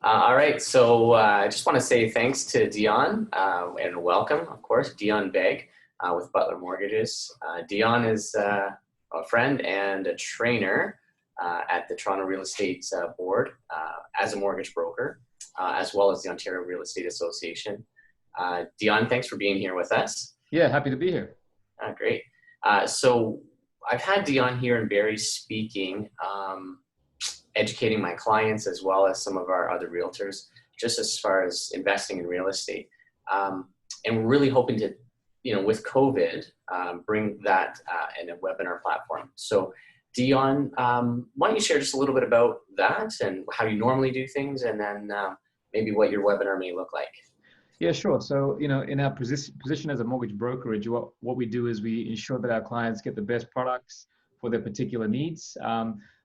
All right, so I just want to say thanks to Dion and welcome, of course, Dion Begg with Butler Mortgages. Dion is a friend and a trainer at the Toronto Real Estate Board as a mortgage broker, as well as the Ontario Real Estate Association. Dion, thanks for being here with us. Yeah, happy to be here. Great. So I've had Dion here in Barrie speaking. Educating my clients as well as some of our other realtors, just as far as investing in real estate. And we're really hoping to, with COVID, bring that in a webinar platform. So Dion, why don't you share just a little bit about that and how you normally do things, and then maybe what your webinar may look like. Yeah, sure. So, in our position as a mortgage brokerage, what we do is we ensure that our clients get the best products for their particular needs.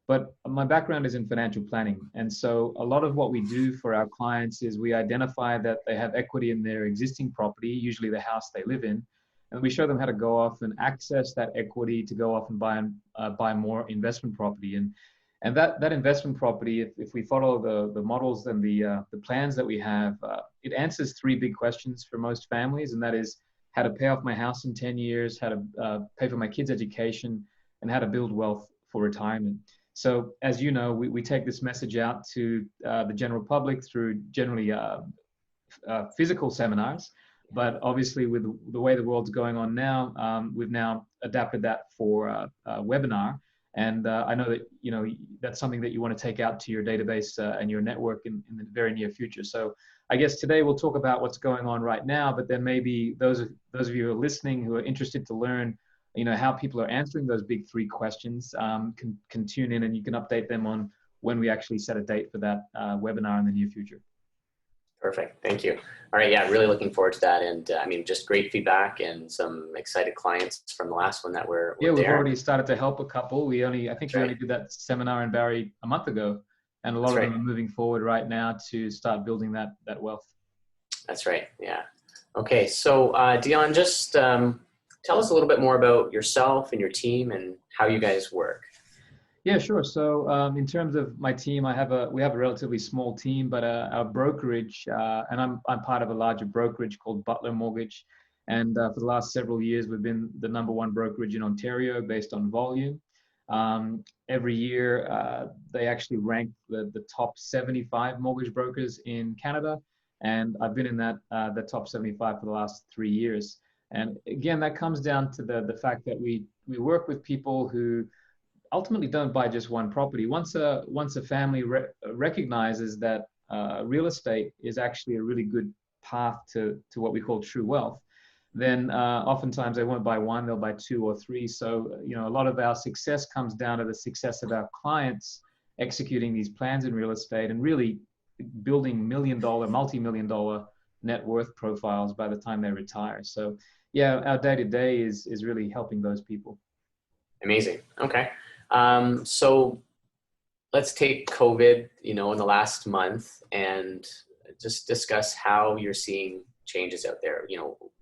But my background is in financial planning. And so a lot of what we do for our clients is we identify that they have equity in their existing property, usually the house they live in, and we show them how to go off and access that equity to go off and buy more investment property. And that investment property, if we follow the models and the plans that we have, it answers three big questions for most families, and that is how to pay off my house in 10 years, how to pay for my kids' education, and how to build wealth for retirement. So as you know, we take this message out to the general public through generally physical seminars, but obviously with the way the world's going on now, we've now adapted that for a webinar. And I know that that's something that you want to take out to your database and your network in the very near future. So I guess today we'll talk about what's going on right now, but then maybe those of you who are listening who are interested to learn how people are answering those big three questions can tune in, and you can update them on when we actually set a date for that webinar in the near future. Perfect. Thank you. All right. Yeah, really looking forward to that. And just great feedback and some excited clients from the last one that were we've there. already started to help a couple. I think we only did that seminar in Barrie a month ago, and a lot of them are moving forward right now to start building that wealth. That's right. Yeah. Okay. So Dion, just tell us a little bit more about yourself and your team and how you guys work. Yeah, sure. So in terms of my team, we have a relatively small team, but our brokerage, and I'm part of a larger brokerage called Butler Mortgage. And for the last several years, we've been the #1 brokerage in Ontario based on volume. Every year, they actually rank the top 75 mortgage brokers in Canada. And I've been in the top 75 for the last 3 years. And again, that comes down to the fact that we work with people who ultimately don't buy just one property. Once a family recognizes that real estate is actually a really good path to what we call true wealth, then oftentimes they won't buy one, they'll buy 2 or 3. So a lot of our success comes down to the success of our clients executing these plans in real estate and really building multi-million-dollar net worth profiles by the time they retire. So yeah, our day-to-day is really helping those people. Amazing. Okay. So let's take COVID, in the last month and just discuss how you're seeing changes out there.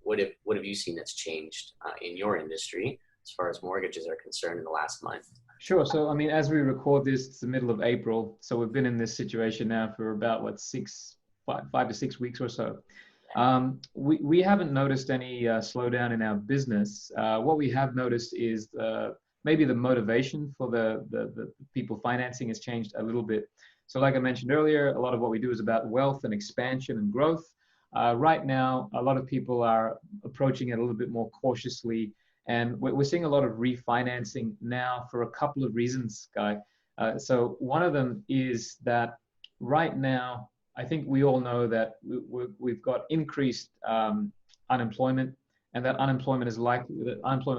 What have you seen that's changed in your industry as far as mortgages are concerned in the last month? Sure. So, as we record this, it's the middle of April. So we've been in this situation now for about, 5 to 6 weeks or so. We haven't noticed any slowdown in our business. What we have noticed is maybe the motivation for the people financing has changed a little bit. So like I mentioned earlier, a lot of what we do is about wealth and expansion and growth. Right now, a lot of people are approaching it a little bit more cautiously. And we're seeing a lot of refinancing now for a couple of reasons, Guy. So one of them is that right now, I think we all know that we've got increased unemployment, and that unemployment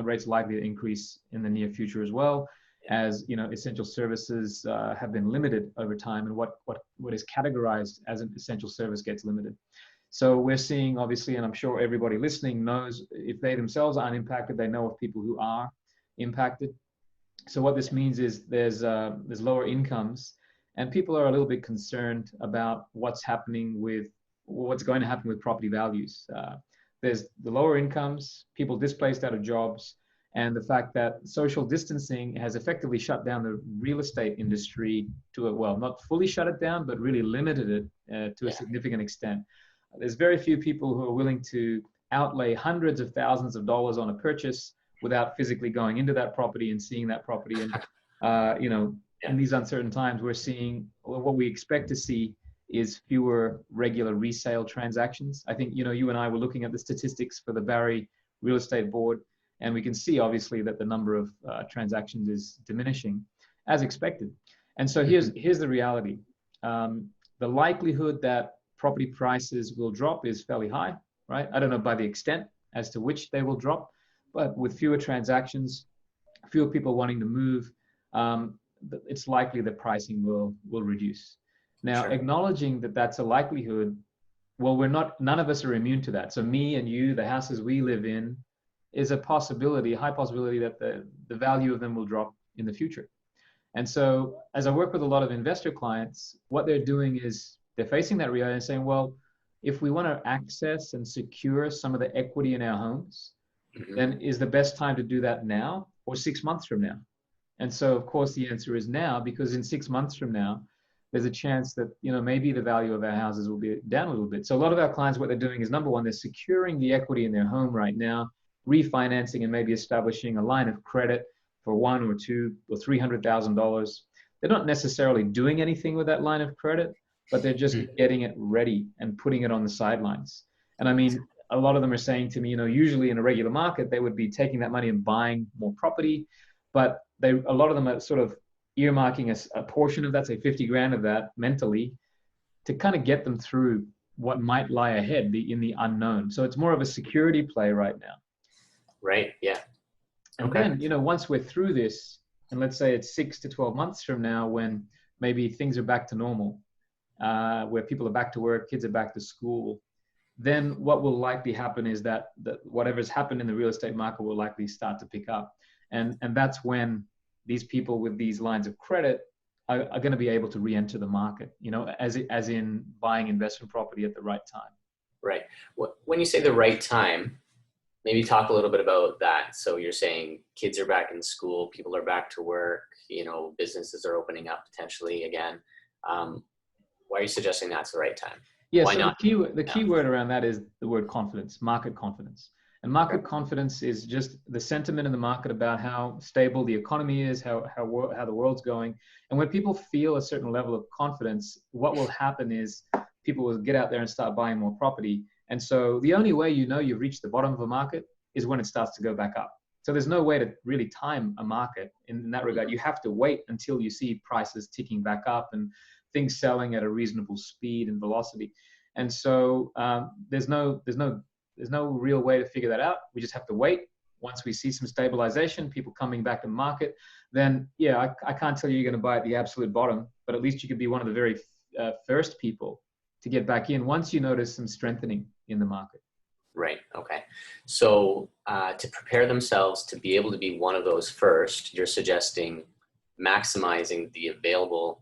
rate's likely to increase in the near future as well, as essential services have been limited over time, and what is categorized as an essential service gets limited. So we're seeing, obviously, and I'm sure everybody listening knows, if they themselves aren't impacted, they know of people who are impacted. So what this means is there's lower incomes, and people are a little bit concerned about what's going to happen with property values. There's the lower incomes, people displaced out of jobs, and the fact that social distancing has effectively shut down the real estate industry to a, well, not fully shut it down, but really limited it to a Yeah. significant extent. There's very few people who are willing to outlay hundreds of thousands of dollars on a purchase without physically going into that property and seeing that property. And, you know, in these uncertain times, we're seeing, well, what we expect to see is fewer regular resale transactions. I think, you know, you and I were looking at the statistics for the Barrie Real Estate Board, and we can see obviously that the number of transactions is diminishing as expected. And so here's the reality. The likelihood that property prices will drop is fairly high, right? I don't know by the extent as to which they will drop, but with fewer transactions, fewer people wanting to move, it's likely that pricing will reduce. Now, acknowledging that that's a likelihood, well, none of us are immune to that. So me and you, the houses we live in, is a possibility, a high possibility that the value of them will drop in the future. And so as I work with a lot of investor clients, what they're doing is they're facing that reality and saying, well, if we want to access and secure some of the equity in our homes, then is the best time to do that now or 6 months from now? And so, of course, the answer is now, because in 6 months from now, there's a chance that, you know, maybe the value of our houses will be down a little bit. So a lot of our clients, what they're doing is, number one, they're securing the equity in their home right now, refinancing and maybe establishing a line of credit for $100,000 or $200,000 or $300,000. They're not necessarily doing anything with that line of credit, but they're just getting it ready and putting it on the sidelines. And I mean, a lot of them are saying to me, you know, usually in a regular market, they would be taking that money and buying more property, but a lot of them are sort of earmarking a portion of that, say 50 grand of that mentally, to kind of get them through what might lie ahead in the unknown. So it's more of a security play right now. Right. Yeah. And then, you know, once we're through this, and let's say it's 6 to 12 months from now, when maybe things are back to normal, where people are back to work, kids are back to school, then what will likely happen is that whatever's happened in the real estate market will likely start to pick up. And that's when these people with these lines of credit are going to be able to re-enter the market, you know, as in buying investment property at the right time. Right. When you say the right time, maybe talk a little bit about that. So you're saying kids are back in school, people are back to work, you know, businesses are opening up potentially again. Why are you suggesting that's the right time? Yeah, Why so not? the key word around that is the word confidence, market confidence. And market confidence is just the sentiment in the market about how stable the economy is, how the world's going. And when people feel a certain level of confidence, what will happen is people will get out there and start buying more property. And so the only way you know you've reached the bottom of a market is when it starts to go back up. So there's no way to really time a market in that regard. You have to wait until you see prices ticking back up and things selling at a reasonable speed and velocity. And so there's no real way to figure that out. We just have to wait. Once we see some stabilization, people coming back to market, then yeah, I can't tell you you're going to buy at the absolute bottom, but at least you could be one of the very first people to get back in once you notice some strengthening in the market. Right. Okay. So to prepare themselves to be able to be one of those first, you're suggesting maximizing the available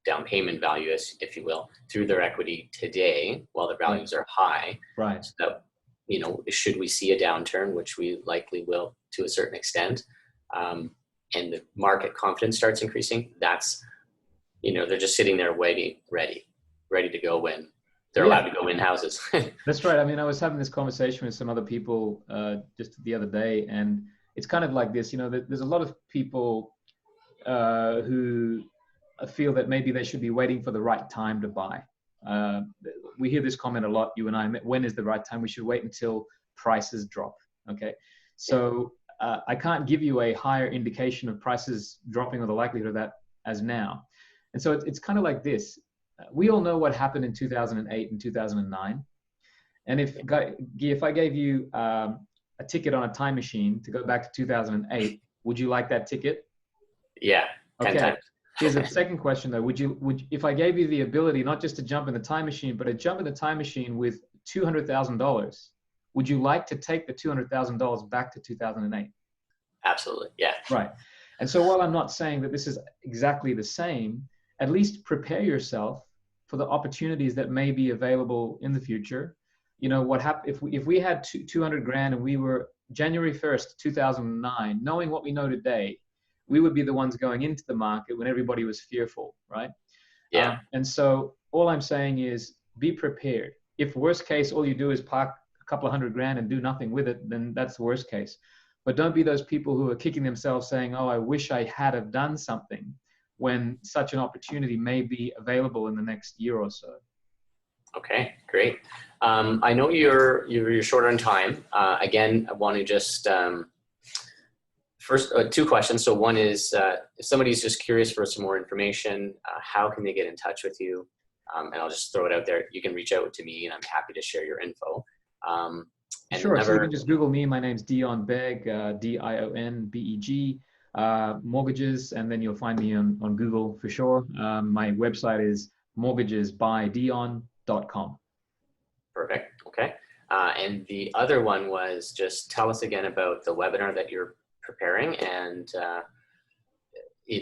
down payment value, if you will, through their equity today while the values are high. Right. So that, you know, should we see a downturn, which we likely will to a certain extent, and the market confidence starts increasing, that's, you know, they're just sitting there waiting, ready to go when they're allowed to go in houses. That's right. I mean, I was having this conversation with some other people just the other day, and it's kind of like this, you know, there's a lot of people who feel that maybe they should be waiting for the right time to buy. We hear this comment a lot, you and I, when is the right time? We should wait until prices drop. Okay. So I can't give you a higher indication of prices dropping or the likelihood of that as now. And so it's kind of like this. We all know what happened in 2008 and 2009. And if I gave you a ticket on a time machine to go back to 2008, would you like that ticket? Yeah. 10 times. Here's a second question though. If I gave you the ability not just to jump in the time machine, but to jump in the time machine with $200,000, would you like to take the $200,000 back to 2008? Absolutely. Yeah. Right. And so while I'm not saying that this is exactly the same, at least prepare yourself for the opportunities that may be available in the future. you know, what happened if we had 200 grand and we were January 1st, 2009, knowing what we know today, we would be the ones going into the market when everybody was fearful, right? Yeah. And so all I'm saying is be prepared. If worst case, all you do is park a couple of hundred grand and do nothing with it, then that's the worst case. But don't be those people who are kicking themselves saying, oh, I wish I had have done something, when such an opportunity may be available in the next year or so. Okay, great. I know you're short on time. Again, I want to just first two questions. So one is, if somebody's just curious for some more information, how can they get in touch with you? And I'll just throw it out there. You can reach out to me, and I'm happy to share your info. And Sure. So you another, can just Google me. My name's Dion Beg, Dionbeg, mortgages, and then you'll find me on Google for sure. My website is mortgagesbydion.com. perfect. Okay. And the other one was, just tell us again about the webinar that you're preparing, and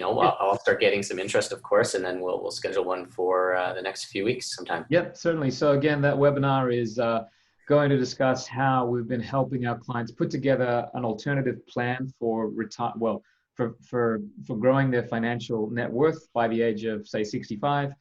I'll start getting some interest, of course, and then we'll schedule one for the next few weeks sometime. Yep, certainly. So again, that webinar is going to discuss how we've been helping our clients put together an alternative plan for for growing their financial net worth by the age of, say, 65.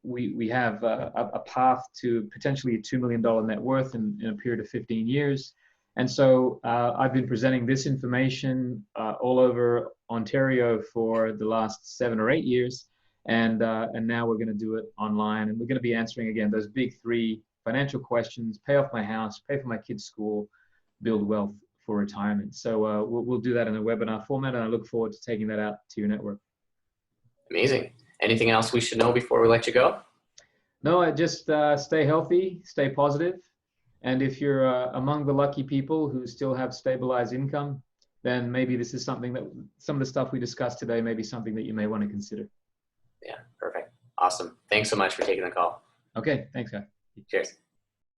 We have a path to potentially a $2 million net worth in a period of 15 years. And so I've been presenting this information all over Ontario for the last 7 or 8 years. And now we're going to do it online. And we're going to be answering, again, those big three financial questions: pay off my house, pay for my kids' school, build wealth for retirement. So we'll do that in a webinar format, and I look forward to taking that out to your network. Amazing. Anything else we should know before we let you go? No, I just stay healthy, stay positive. And if you're among the lucky people who still have stabilized income, then maybe this is something that some of the stuff we discussed today may be something that you may want to consider. Yeah, perfect. Awesome. Thanks so much for taking the call. Okay, thanks, guys. Cheers.